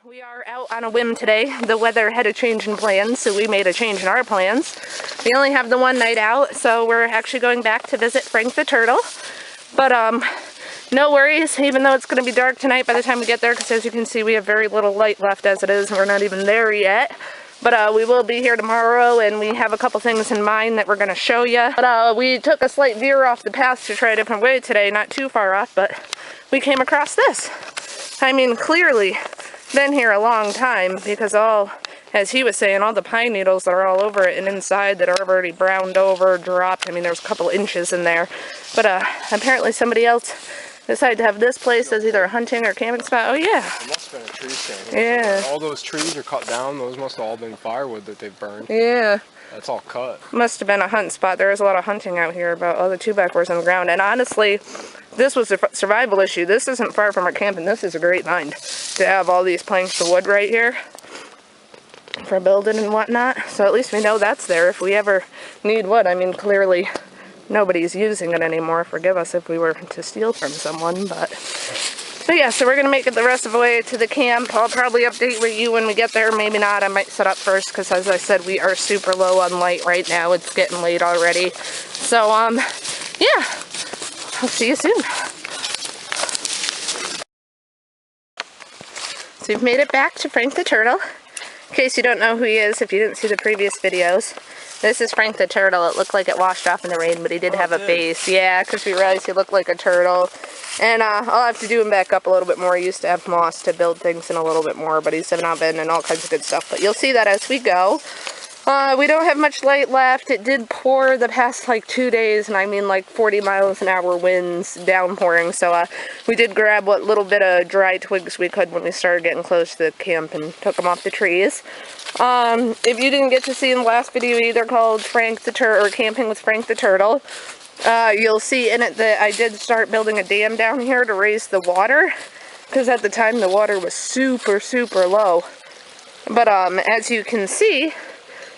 We are out on a whim today. The weather had a change in plans, so we made a change in our plans. We only have the one night out, so we're actually going back to visit Frank the Turtle. But no worries, even though it's going to be dark tonight by the time we get there, because as you can see, we have very little light left as it is, and we're not even there yet. But we will be here tomorrow, and we have a couple things in mind that we're going to show you. But we took a slight veer off the path to try a different way today, not too far off, but we came across this. I mean, clearly been here a long time, because as he was saying, all the pine needles that are all over it and inside that are already browned over, dropped. I mean, there's a couple inches in there. But apparently somebody else decided to have this place as either a hunting or camping spot. Oh yeah. It must have been a tree stand here. Yeah. All those trees are cut down. Those must have all been firewood that they've burned. Yeah. That's all cut. Must have been a hunt spot. There is a lot of hunting out here about all the 2x4s on the ground. And honestly, this was a survival issue. This isn't far from our camp, and this is a great find to have all these planks of wood right here for building and whatnot. So at least we know that's there if we ever need wood. I mean, clearly nobody's using it anymore. Forgive us if we were to steal from someone, but yeah, so we're gonna make it the rest of the way to the camp. I'll probably update with you when we get there. Maybe not. I might set up first, because as I said, we are super low on light right now. It's getting late already. So yeah, I'll see you soon. So we've made it back to Frank the Turtle. In case you don't know who he is, if you didn't see the previous videos, this is Frank the Turtle. It looked like it washed off in the rain, but he did have a face. Yeah, because we realized he looked like a turtle. And I'll have to do him back up a little bit more. He used to have moss to build things in a little bit more, but he's now been and all kinds of good stuff. But you'll see that as we go. We don't have much light left. It did pour the past like 2 days, and I mean like 40 miles an hour winds downpouring. So we did grab what little bit of dry twigs we could when we started getting close to the camp and took them off the trees. If you didn't get to see in the last video either, called Frank the Turtle or Camping with Frank the Turtle, you'll see in it that I did start building a dam down here to raise the water, because at the time the water was super low. But as you can see,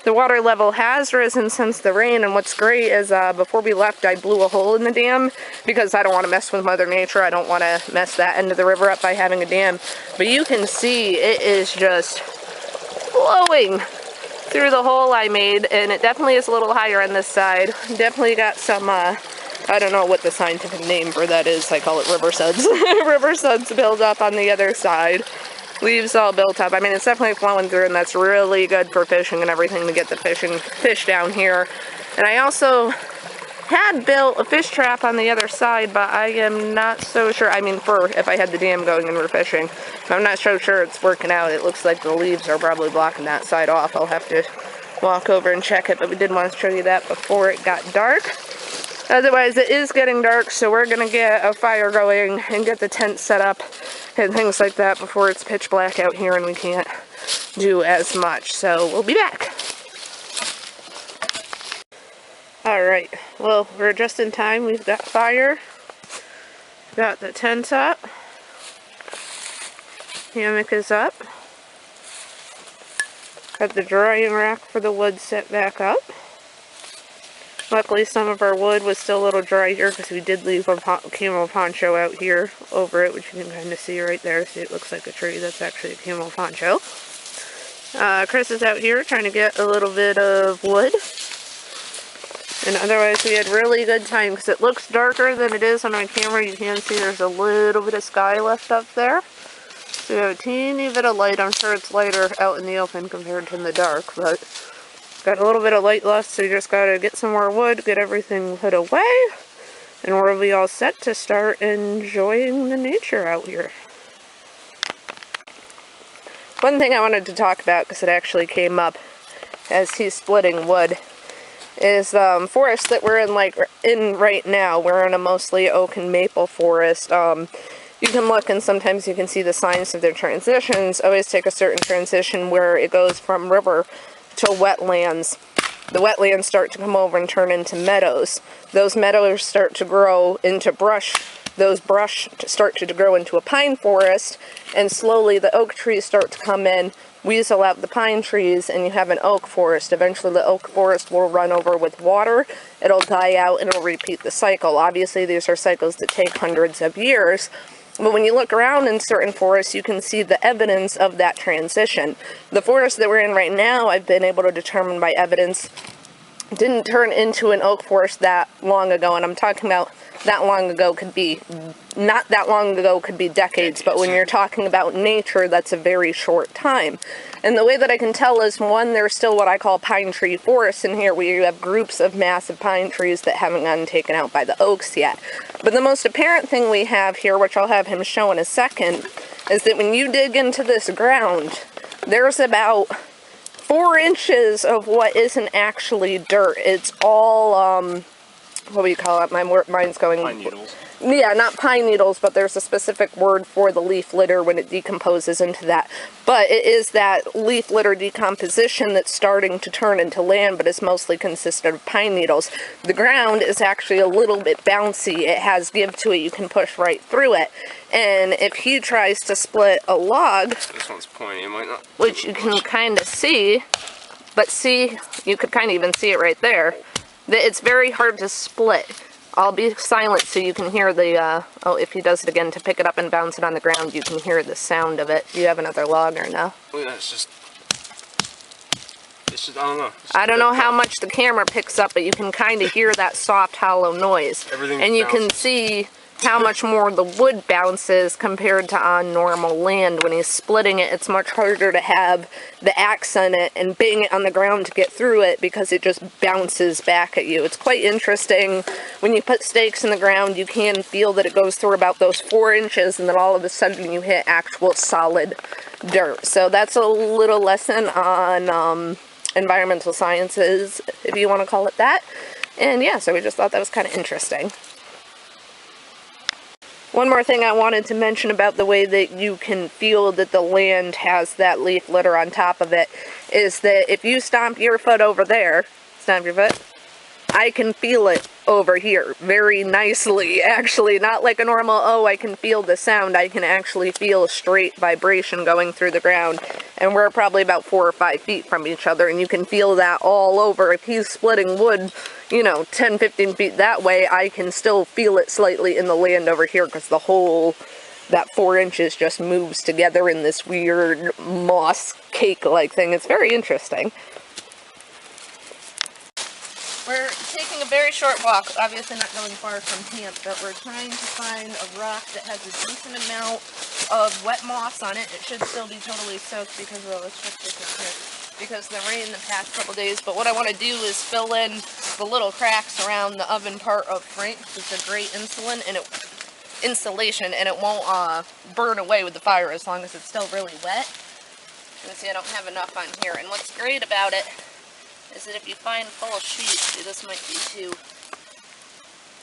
the water level has risen since the rain, and what's great is before we left I blew a hole in the dam because I don't want to mess with Mother Nature. I don't want to mess that end of the river up by having a dam. But you can see it is just flowing through the hole I made, and it definitely is a little higher on this side. Definitely got some, I don't know what the scientific name for that is. I call it river suds. River suds build up on the other side. Leaves all built up. I mean, it's definitely flowing through, and that's really good for fishing and everything to get the fish down here. And I also had built a fish trap on the other side, but I am not so sure. I mean, for if I had the dam going and we're fishing, I'm not so sure it's working out. It looks like the leaves are probably blocking that side off. I'll have to walk over and check it, but we did want to show you that before it got dark. Otherwise, it is getting dark, so we're going to get a fire going and get the tent set up and things like that before it's pitch black out here and we can't do as much. So we'll be back. Alright, well, we're just in time. We've got fire, got the tent up, hammock is up, got the drying rack for the wood set back up. Luckily, some of our wood was still a little dry here because we did leave a camo poncho out here over it, which you can kind of see right there. See, it looks like a tree. That's actually a camo poncho. Chris is out here trying to get a little bit of wood. And otherwise, we had really good time because it looks darker than it is on my camera. You can see there's a little bit of sky left up there. So we have a teeny bit of light. I'm sure it's lighter out in the open compared to in the dark, but got a little bit of light left, so you just gotta get some more wood, get everything put away, and we'll be all set to start enjoying the nature out here. One thing I wanted to talk about, because it actually came up as he's splitting wood, is the forest that we're in right now. We're in a mostly oak and maple forest. You can look and sometimes you can see the signs of their transitions. Always take a certain transition where it goes from river to wetlands. The wetlands start to come over and turn into meadows. Those meadows start to grow into brush. Those brush start to grow into a pine forest, and slowly the oak trees start to come in, weasel out the pine trees, and you have an oak forest. Eventually the oak forest will run over with water, it'll die out, and it'll repeat the cycle. Obviously these are cycles that take hundreds of years, But when you look around in certain forests, you can see the evidence of that transition. The forest that we're in right now, I've been able to determine by evidence, didn't turn into an oak forest that long ago. And I'm talking about that long ago could be, not that long ago could be decades, but when you're talking about nature, that's a very short time. And the way that I can tell is, one, there's still what I call pine tree forests in here, where you have groups of massive pine trees that haven't gotten taken out by the oaks yet. But the most apparent thing we have here, which I'll have him show in a second, is that when you dig into this ground, there's about 4 inches of what isn't actually dirt. It's all, what do you call it? My mind's going... Pine needles. Yeah, not pine needles, but there's a specific word for the leaf litter when it decomposes into that. But it is that leaf litter decomposition that's starting to turn into land, but it's mostly consisted of pine needles. The ground is actually a little bit bouncy. It has give to it. You can push right through it. And if he tries to split a log... This one's pointy, it might not... Which you can kind of see, but see, you could kind of even see it right there. That it's very hard to split. I'll be silent so you can hear the, oh, if he does it again to pick it up and bounce it on the ground, you can hear the sound of it. Do you have another log or no? Oh yeah, it's just, I don't know. I don't know how much the camera picks up, but you can kind of hear that soft, hollow noise. And you can see how much more the wood bounces compared to on normal land. When he's splitting it, it's much harder to have the axe on it and bang it on the ground to get through it, because it just bounces back at you. It's quite interesting. When you put stakes in the ground, you can feel that it goes through about those 4 inches, and then all of a sudden you hit actual solid dirt. So that's a little lesson on environmental sciences, if you want to call it that. And yeah, so we just thought that was kind of interesting. One more thing I wanted to mention about the way that you can feel that the land has that leaf litter on top of it is that if you stomp your foot over there, stomp your foot, I can feel it over here very nicely, actually. Not like a normal, oh, I can feel the sound. I can actually feel straight vibration going through the ground. And we're probably about 4 or 5 feet from each other, and you can feel that all over. If he's splitting wood, you know, 10, 15 feet that way, I can still feel it slightly in the land over here, because the whole, that 4 inches just moves together in this weird moss cake-like thing. It's very interesting. We're taking a very short walk, obviously not going far from camp, but we're trying to find a rock that has a decent amount of wet moss on it. It should still be totally soaked because, well, let's check this out here, because of the rain the past couple days. But what I want to do is fill in the little cracks around the oven part of Frank. It's a great insulation, and it won't burn away with the fire as long as it's still really wet. You can see I don't have enough on here. And what's great about it is that if you find full sheets, see, this might be too,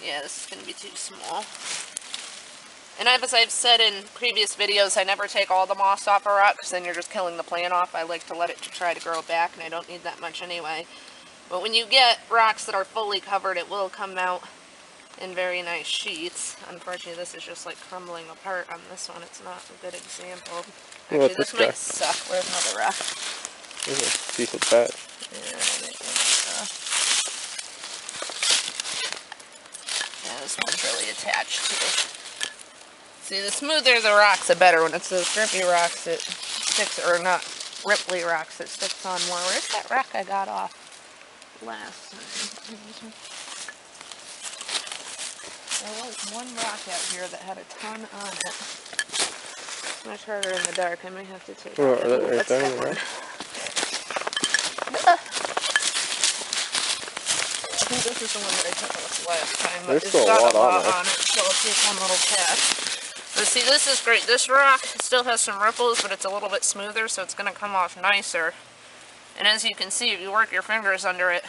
yeah, this is going to be too small. And as I've said in previous videos, I never take all the moss off a rock, because then you're just killing the plant off. I like to let it try to grow back, and I don't need that much anyway. But when you get rocks that are fully covered, it will come out in very nice sheets. Unfortunately, this is just like crumbling apart on this one. It's not a good example. Actually, this might suck. Where's another rock? There's a decent patch. Yeah, this one's really attached too. See, the smoother the rocks, the better. When it's those grippy rocks, it sticks, or not ripply rocks, it sticks on more. Where's that rock I got off last time? There was one rock out here that had a ton on it. It's much harder in the dark. I might have to take it. Right there on the right. I think this is the one that I took off last time. There's it's still got a lot on it, so I'll take one little patch. But see, this is great. This rock still has some ripples, but it's a little bit smoother, so it's going to come off nicer. And as you can see, if you work your fingers under it,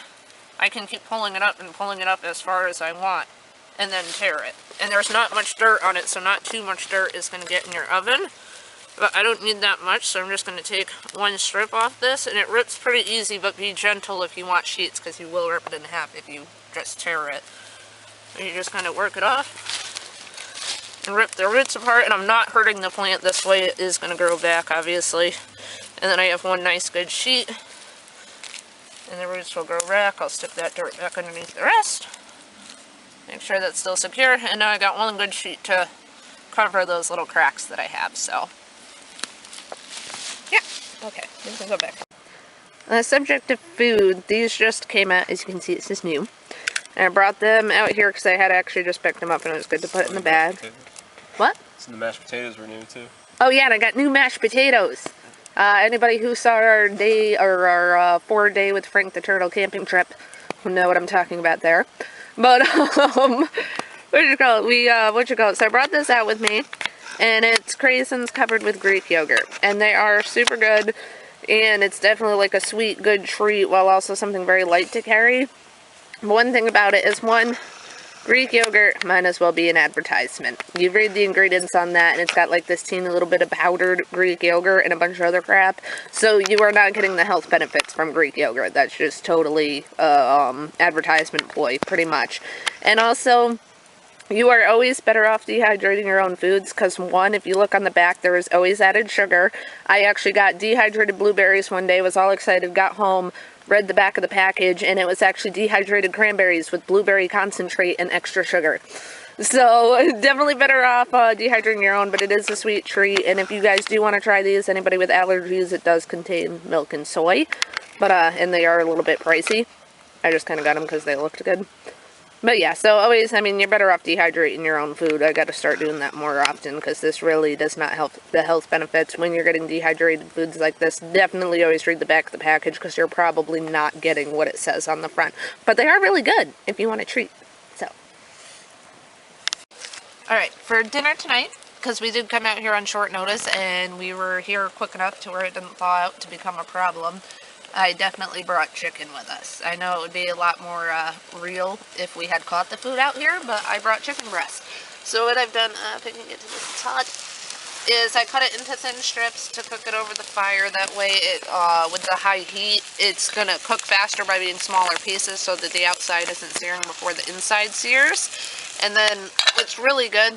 I can keep pulling it up and pulling it up as far as I want, and then tear it. And there's not much dirt on it, so not too much dirt is going to get in your oven. But I don't need that much, so I'm just going to take one strip off this, and it rips pretty easy, but be gentle if you want sheets, because you will rip it in half if you just tear it. So you just kind of work it off and rip the roots apart, and I'm not hurting the plant this way. It is going to grow back, obviously. And then I have one nice good sheet, and the roots will grow back. I'll stick that dirt back underneath the rest. Make sure that's still secure, and now I got one good sheet to cover those little cracks that I have, so. Yeah, okay, we can go back. On the subject of food, these just came out, as you can see, this is new. And I brought them out here because I had actually just picked them up and it was good to put in the bag. What? So the mashed potatoes were new too. Oh yeah, and I got new mashed potatoes. Anybody who saw our day, or our 4-day with Frank the Turtle camping trip will know what I'm talking about there. But, what you call it? So I brought this out with me, and it's craisins covered with Greek yogurt. And they are super good, and it's definitely like a sweet, good treat, while also something very light to carry. One thing about it is, one, Greek yogurt might as well be an advertisement. You read the ingredients on that, and it's got like this teeny little bit of powdered Greek yogurt and a bunch of other crap. So you are not getting the health benefits from Greek yogurt. That's just totally advertisement ploy, pretty much. And also, you are always better off dehydrating your own foods, because one, if you look on the back, there is always added sugar. I actually got dehydrated blueberries one day, was all excited, got home, read the back of the package, and it was actually dehydrated cranberries with blueberry concentrate and extra sugar. So, definitely better off dehydrating your own, but it is a sweet treat, and if you guys do want to try these, anybody with allergies, it does contain milk and soy, but, and they are a little bit pricey. I just kind of got them because they looked good. But yeah, so always, I mean, you're better off dehydrating your own food. I got to start doing that more often, because this really does not help the health benefits when you're getting dehydrated foods like this. Definitely always read the back of the package, because you're probably not getting what it says on the front. But they are really good if you want a treat. So, alright, for dinner tonight, because we did come out here on short notice, and we were here quick enough to where it didn't thaw out to become a problem, I definitely brought chicken with us. I know it would be a lot more real if we had caught the food out here, but I brought chicken breast. So what I've done, if I can get to this, it's hot, is I cut it into thin strips to cook it over the fire. That way, it with the high heat, it's going to cook faster by being smaller pieces so that the outside isn't searing before the inside sears. And then what's really good,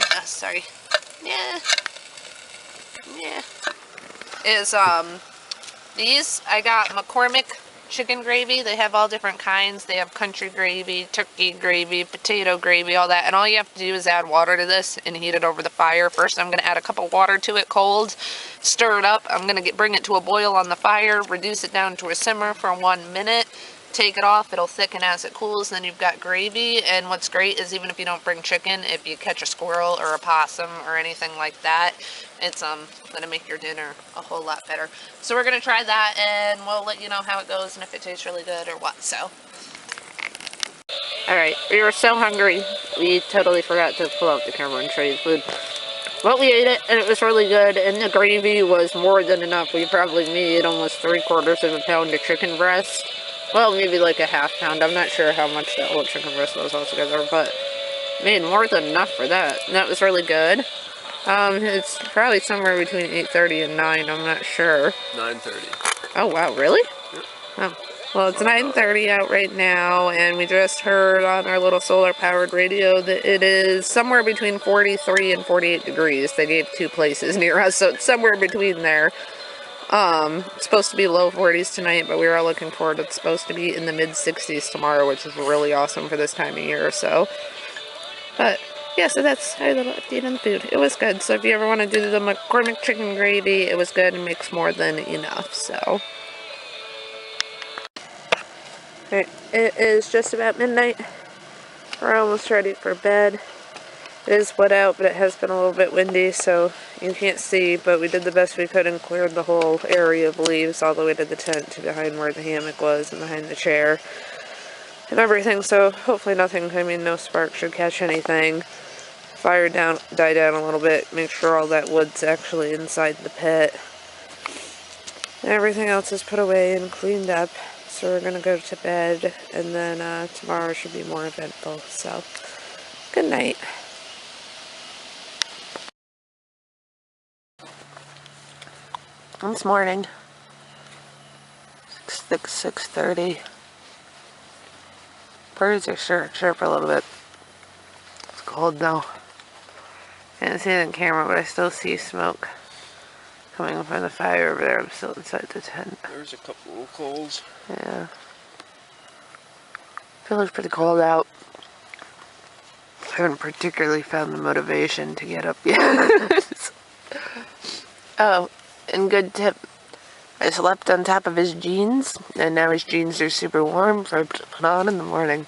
is these, I got McCormick chicken gravy. They have all different kinds. They have country gravy, turkey gravy, potato gravy, all that. And all you have to do is add water to this and heat it over the fire. First, I'm going to add a cup of water to it cold, stir it up. I'm going to bring it to a boil on the fire, reduce it down to a simmer for 1 minute. Take it off, it'll thicken as it cools, then you've got gravy. And what's great is, even if you don't bring chicken, if you catch a squirrel or a possum or anything like that, it's gonna make your dinner a whole lot better. So we're gonna try that, and we'll let you know how it goes and if it tastes really good or what. So, alright, we were so hungry, we totally forgot to pull out the camera and show you the food. But we ate it, and it was really good, and the gravy was more than enough. We probably made almost 3/4 of a pound of chicken breast. Well, maybe like a half pound. I'm not sure how much that whole chicken breast was altogether, but made more than enough for that. And that was really good. It's probably somewhere between 8:30 and 9. I'm not sure. 9:30. Oh, wow. Really? Yep. Oh. Well, it's 9:30 out right now, and we just heard on our little solar-powered radio that it is somewhere between 43 and 48 degrees. They gave 2 places near us, so it's somewhere between there. It's supposed to be low 40s tonight, but we are looking forward. It's supposed to be in the mid-60s tomorrow, which is really awesome for this time of year. So, but yeah, so that's our little update on the food. It was good. So if you ever want to do the McCormick chicken gravy, it was good and makes more than enough. So, it is just about midnight. We're almost ready for bed. It is wet out, but it has been a little bit windy, so you can't see, but we did the best we could and cleared the whole area of leaves all the way to the tent, to behind where the hammock was and behind the chair and everything. So hopefully nothing, no spark should catch anything. Fire die down a little bit, make sure all that wood's actually inside the pit. And everything else is put away and cleaned up. So we're going to go to bed, and then tomorrow should be more eventful. So, good night. This morning, 6:30. Birds are chirp a little bit. It's cold though. Can't see it in camera, but I still see smoke coming from the fire over there. I'm still inside the tent. There's a couple of coals. Yeah. Feels pretty cold out. haven't particularly found the motivation to get up yet. Oh, and good tip. I slept on top of his jeans, and now his jeans are super warm for him to put on in the morning.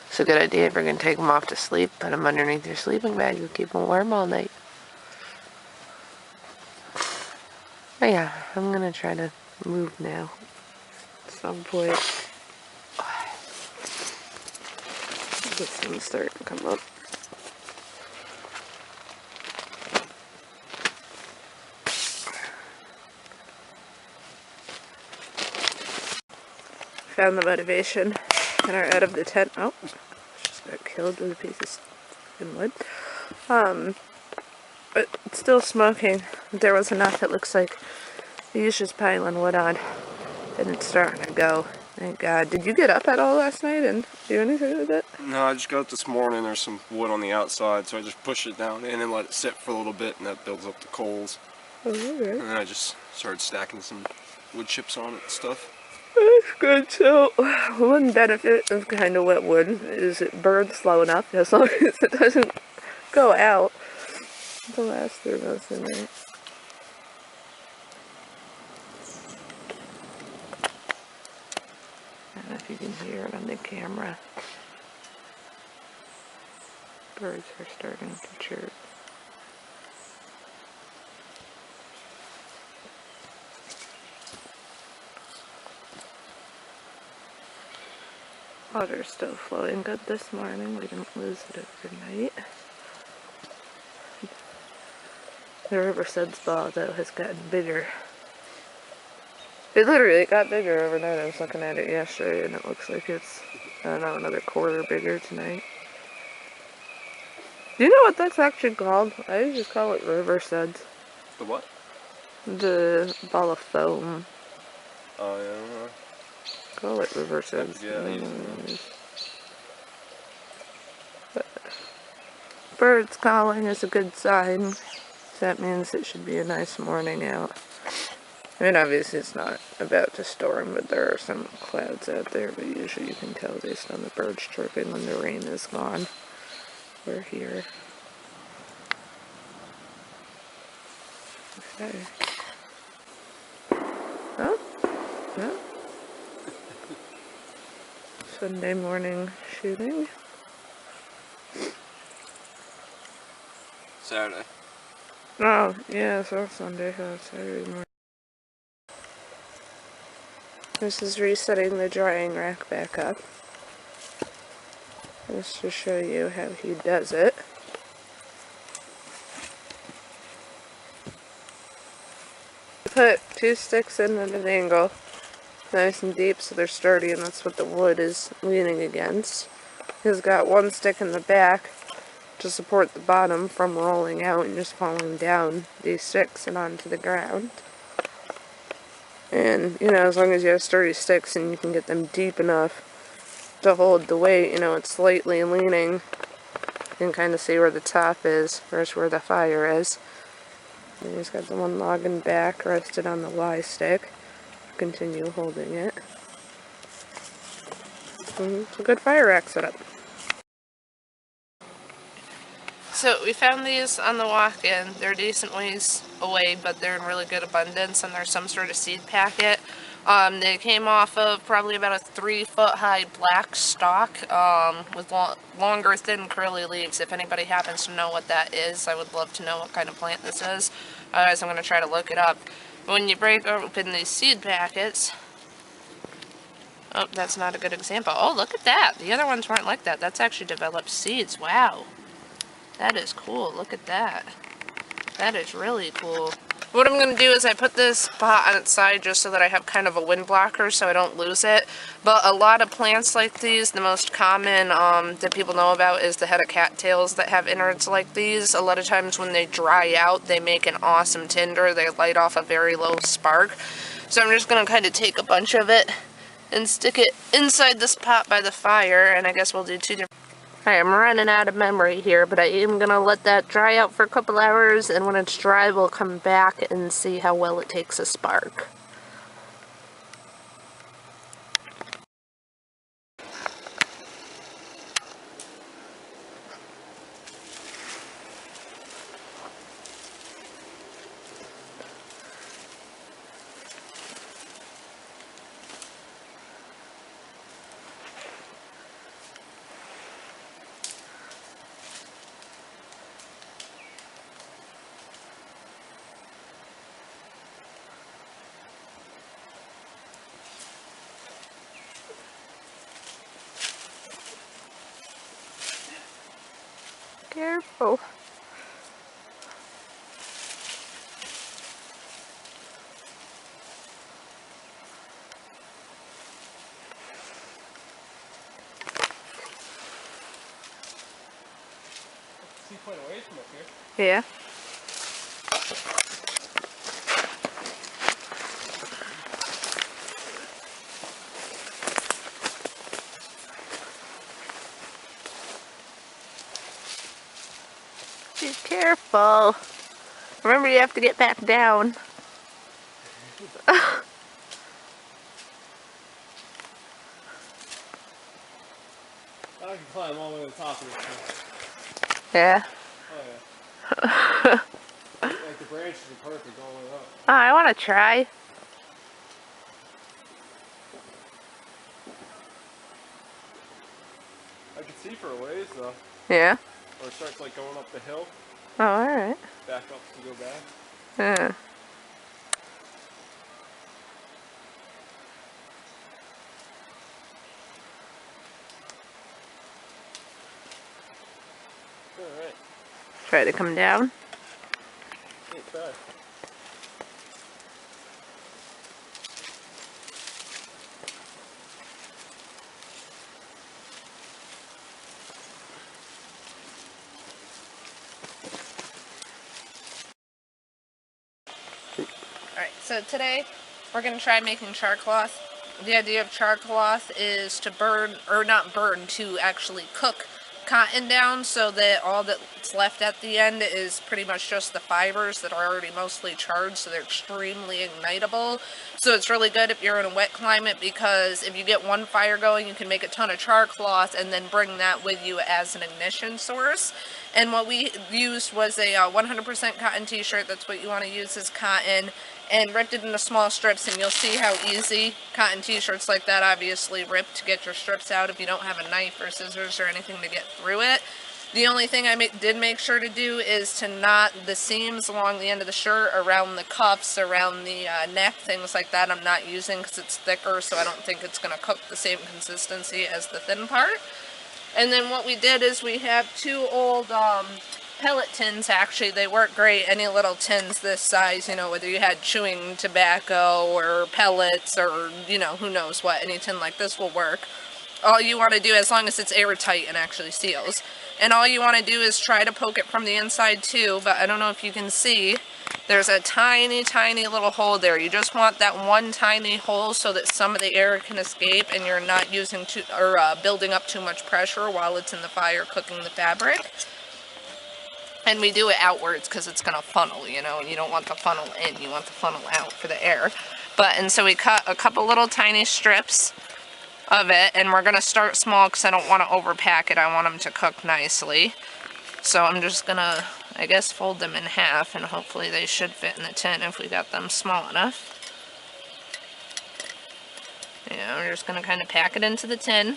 It's a good idea if you're going to take them off to sleep. Put them underneath your sleeping bag to keep them warm all night. But yeah, I'm going to try to move now at some point. This thing's starting to come up. Found the motivation and are out of the tent. Oh, just got killed with a piece of fucking wood. But it's still smoking. There was enough, it looks like. He's just piling wood on. And it's starting to go. Thank God. Did you get up at all last night and do anything with it? No, I just got up this morning. There's some wood on the outside, so I just push it down in and let it sit for a little bit, and that builds up the coals. Oh, okay. And then I just started stacking some wood chips on it and stuff. That's good. So, one benefit of kind of wet wood is it burns slow enough as long as it doesn't go out to last through most of the night. I don't know if you can hear it on the camera. Birds are starting to chirp. Water's still flowing good this morning. We didn't lose it overnight. The river sed's ball, though, has gotten bigger. It literally got bigger overnight. I was looking at it yesterday, and it looks like it's, I don't know, another quarter bigger tonight. Do you know what that's actually called? I just call it river suds. The what? The ball of foam. Oh, yeah, I don't know. Call it river suds. Yeah, Birds calling is a good sign. That means it should be a nice morning out. I mean, obviously it's not about to storm, but there are some clouds out there, but usually you can tell based on the birds chirping when the rain is gone. We're here. Okay. Oh? No? Sunday morning shooting. Saturday. Oh, yeah, so Sunday, Saturday morning. This is resetting the drying rack back up. Just to show you how he does it. Put 2 sticks in at an angle, nice and deep so they're sturdy, and that's what the wood is leaning against. He's got 1 stick in the back to support the bottom from rolling out and just falling down these sticks and onto the ground. And, you know, as long as you have sturdy sticks and you can get them deep enough to hold the weight, you know, it's slightly leaning. You can kind of see where the top is versus where the fire is. And he's got the 1 log in back rested on the Y stick. Continue holding it. It's a good fire rack setup. So we found these on the walk-in. They're decent ways away, but they're in really good abundance, and they're some sort of seed packet. They came off of probably about a 3-foot high black stalk with longer, thin, curly leaves. If anybody happens to know what that is, I would love to know what kind of plant this is. Otherwise, I'm going to try to look it up. When you break open these seed packets... Oh, that's not a good example. Oh, look at that. The other ones weren't like that. That's actually developed seeds. Wow. That is cool. Look at that. That is really cool. What I'm going to do is I put this pot on its side just so that I have kind of a wind blocker so I don't lose it. But a lot of plants like these, the most common that people know about is the head of cattails that have innards like these. A lot of times when they dry out, they make an awesome tinder. They light off a very low spark. So I'm just going to kind of take a bunch of it and stick it inside this pot by the fire, and I guess we'll do 2 different... Alright, I'm running out of memory here, but I am going to let that dry out for a couple hours, and when it's dry, we'll come back and see how well it takes a spark. Oh. See quite a ways from up here. Yeah. Be careful. Remember, you have to get back down. I can climb all the way to the top of this thing. Yeah. Oh yeah. Like the branches are perfect all the way up. Oh, I want to try. I can see for a ways though. Yeah. Or it starts like going up the hill. Oh, alright. Back up to go back. Yeah. Alright. Try to come down. Yeah, try. Alright, so today we're going to try making char-cloth. The idea of char-cloth is to burn, or not burn, to actually cook cotton down so that all that's left at the end is pretty much just the fibers that are already mostly charred, so they're extremely ignitable. So it's really good if you're in a wet climate, because if you get one fire going, you can make a ton of char-cloth and then bring that with you as an ignition source. And what we used was a 100% cotton t-shirt. That's what you want to use, is cotton, and ripped it into small strips, and you'll see how easy cotton t-shirts like that obviously rip to get your strips out if you don't have a knife or scissors or anything to get through it. The only thing I did make sure to do is to knot the seams along the end of the shirt, around the cuffs, around the neck, things like that. I'm not using because it's thicker, so I don't think it's going to cook the same consistency as the thin part. And then what we did is we have two old pellet tins. Actually, they work great. Any little tins this size, you know, whether you had chewing tobacco or pellets or, you know, who knows what, any tin like this will work. All you want to do, as long as it's airtight and actually seals, and all you want to do is try to poke it from the inside too, but I don't know if you can see, there's a tiny, tiny little hole there. You just want that one tiny hole so that some of the air can escape and you're not using building up too much pressure while it's in the fire cooking the fabric. And we do it outwards because it's going to funnel, you know, and you don't want the funnel in, you want the funnel out for the air. And so we cut a couple little tiny strips of it, and we're going to start small because I don't want to overpack it. I want them to cook nicely. So I'm just going to, I guess, fold them in half, and hopefully they should fit in the tin if we got them small enough. Yeah, we're just going to kind of pack it into the tin.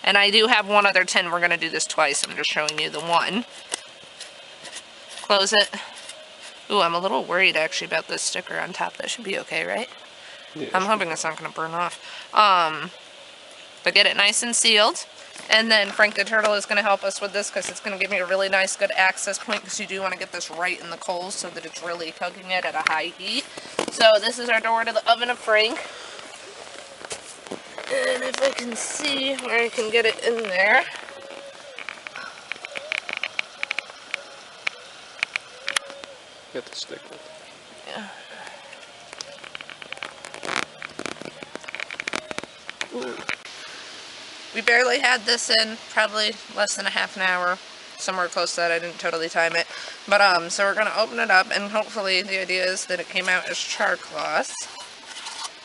And I do have one other tin. We're going to do this twice. I'm just showing you the one. Close it. Ooh, I'm a little worried actually about this sticker on top. That should be okay, right? Yeah, I'm hoping it's not going to burn off. But get it nice and sealed. And then Frank the Turtle is going to help us with this because it's going to give me a really nice good access point, because you do want to get this right in the coals so that it's really cooking it at a high heat. So this is our door to the oven of Frank. And if I can see where I can get it in there. Get the stick with it. Yeah. Ooh. We barely had this in, probably less than a half an hour, somewhere close to that. I didn't totally time it. But so we're going to open it up, and hopefully the idea is that it came out as char-cloth.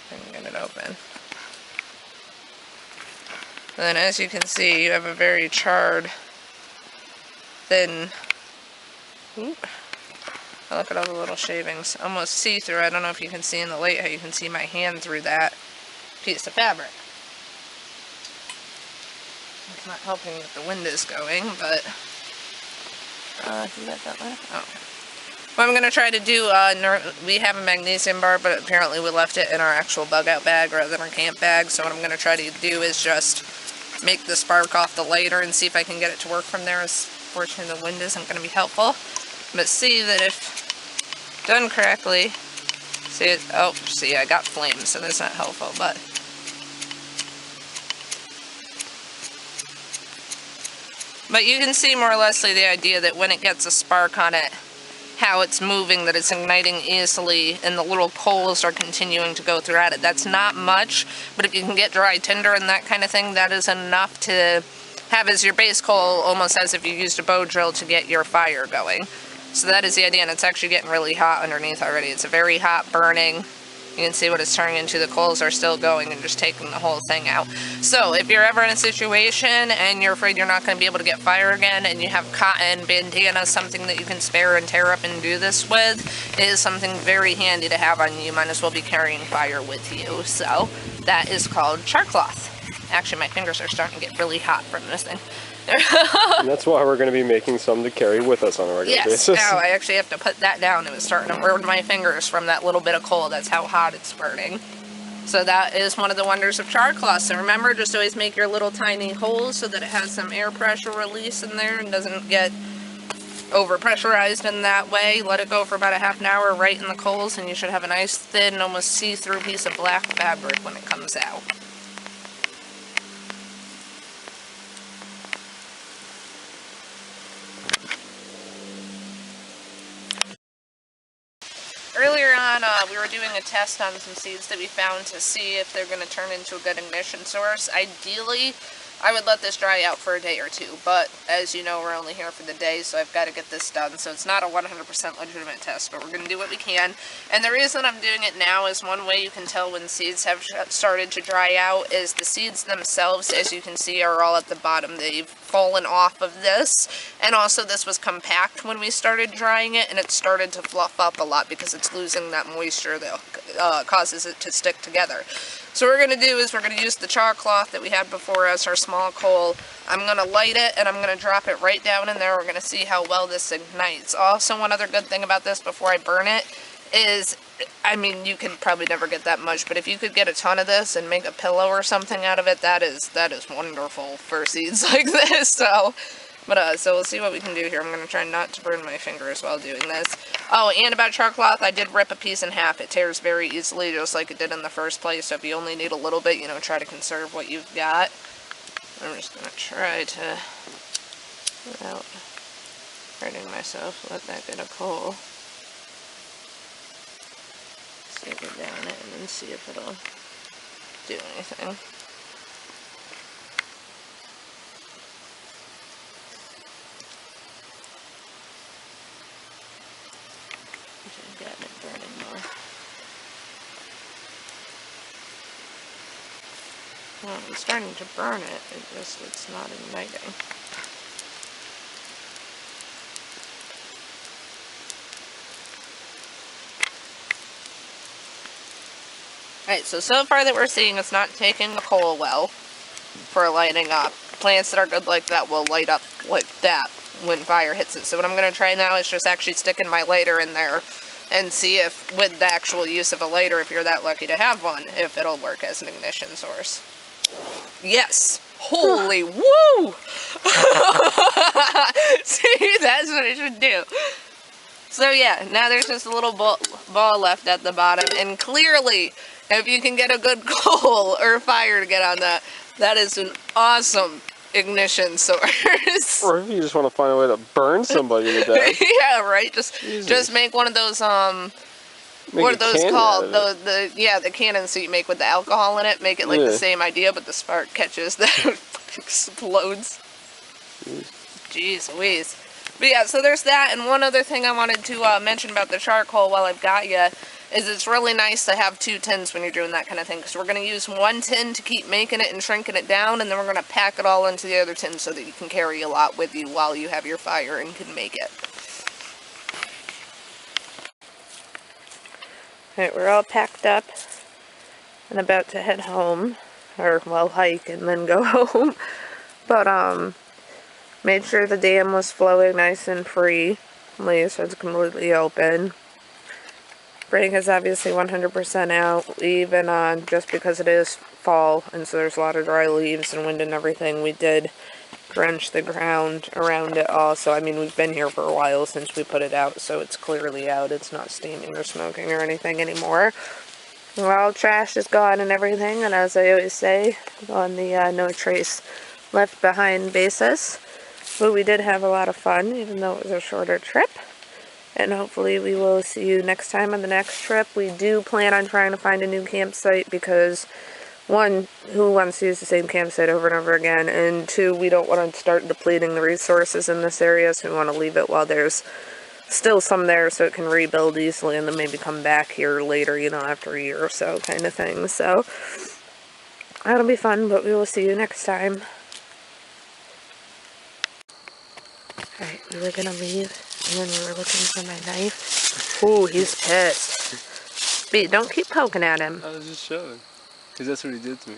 I can get it open. And then as you can see, you have a very charred, thin, oop. Oh, look at all the little shavings, almost see-through. I don't know if you can see in the light how you can see my hand through that piece of fabric. It's not helping that the wind is going, but you got that left? Oh. What I'm going to try to do, we have a magnesium bar, but apparently we left it in our actual bug-out bag rather than our camp bag, so what I'm going to try to do is just make the spark off the lighter and see if I can get it to work from there as Fortunately, the wind isn't going to be helpful. But see that if done correctly, see it, oh, see, I got flames, so that's not helpful, but you can see more or less the idea that when it gets a spark on it, how it's moving, that it's igniting easily, and the little coals are continuing to go throughout it. That's not much, but if you can get dry tinder and that kind of thing, that is enough to have as your base coal, almost as if you used a bow drill to get your fire going. So that is the idea, and it's actually getting really hot underneath already. It's a very hot burning. You can see what it's turning into. The coals are still going and just taking the whole thing out. So if you're ever in a situation and you're afraid you're not going to be able to get fire again, and you have cotton, bandana, something that you can spare and tear up and do this with, it is something very handy to have on you. You might as well be carrying fire with you. So that is called char-cloth. Actually, my fingers are starting to get really hot from this thing. And that's why we're going to be making some to carry with us on a regular basis. Yes, now I actually have to put that down. It was starting to burn my fingers from that little bit of coal. That's how hot it's burning. So that is one of the wonders of char-cloth. So remember, just always make your little tiny holes so that it has some air pressure release in there and doesn't get over-pressurized in that way. Let it go for about a half an hour right in the coals, and you should have a nice thin, almost see-through piece of black fabric when it comes out. Earlier on, we were doing a test on some seeds that we found to see if they're going to turn into a good ignition source. Ideally, I would let this dry out for a day or two, but as you know, we're only here for the day, so I've got to get this done. So it's not a 100% legitimate test, but we're going to do what we can. And the reason I'm doing it now is one way you can tell when seeds have started to dry out is the seeds themselves, as you can see, are all at the bottom. They've fallen off of this, and also this was compact when we started drying it, and it started to fluff up a lot because it's losing that moisture that causes it to stick together. So what we're going to do is we're going to use the char-cloth that we had before as our small coal. I'm going to light it and I'm going to drop it right down in there. We're going to see how well this ignites. Also, one other good thing about this before I burn it is, I mean, you could probably never get that much, but if you could get a ton of this and make a pillow or something out of it, that is wonderful for seeds like this. So we'll see what we can do here. I'm going to try not to burn my fingers while doing this. Oh, and about char-cloth, I did rip a piece in half. It tears very easily, just like it did in the first place. So if you only need a little bit, you know, try to conserve what you've got. I'm just going to try to, without hurting myself, let that get a coal. Stick it down it and then see if it'll do anything. Gotten it burning more. Well, I'm starting to burn it, it's not igniting. Alright, so far that we're seeing it's not taking the coal well for lighting up. Plants that are good like that will light up like that when fire hits it. So what I'm going to try now is just actually sticking my lighter in there and see if, with the actual use of a lighter, if you're that lucky to have one, if it'll work as an ignition source. Yes! Holy woo! See, that's what it should do. So yeah, now there's just a little ball left at the bottom, and clearly, if you can get a good coal or fire to get on that, that is an awesome ignition source. Or if you just want to find a way to burn somebody to death. Yeah, right. Just make one of those what are those called? The cannons that you make with the alcohol in it. Make it like the same idea, but the spark catches that explodes. Jeez Louise. But yeah, so there's that, and one other thing I wanted to mention about the charcoal while I've got you is it's really nice to have 2 tins when you're doing that kind of thing, because we're going to use 1 tin to keep making it and shrinking it down, and then we're going to pack it all into the other tin so that you can carry a lot with you while you have your fire and can make it. Alright, we're all packed up and about to head home, or well, hike and then go home, but made sure the dam was flowing nice and free, so it's completely open. Spring is obviously 100% out, even just because it is fall, and so there's a lot of dry leaves and wind and everything. We did drench the ground around it also. I mean, we've been here for a while since we put it out, so it's clearly out. It's not steaming or smoking or anything anymore. Well, trash is gone and everything, and as I always say, on the no trace left behind basis. But we did have a lot of fun, even though it was a shorter trip. And hopefully we will see you next time on the next trip. We do plan on trying to find a new campsite because, one, who wants to use the same campsite over and over again? And two, we don't want to start depleting the resources in this area, so we want to leave it while there's still some there so it can rebuild easily and then maybe come back here later, you know, after a year or so kind of thing. So that'll be fun, but we will see you next time. Alright, we were gonna leave, and then we were looking for my knife. Ooh, he's pissed. But don't keep poking at him. I was just showing. Because that's what he did to me.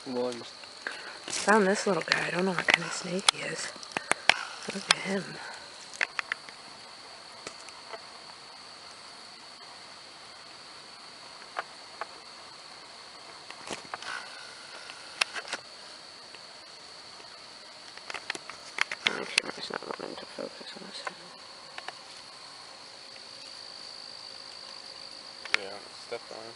Lunged. Found this little guy. I don't know what kind of snake he is. Look at him. My camera's not wanting to focus on this. Yeah, step on him.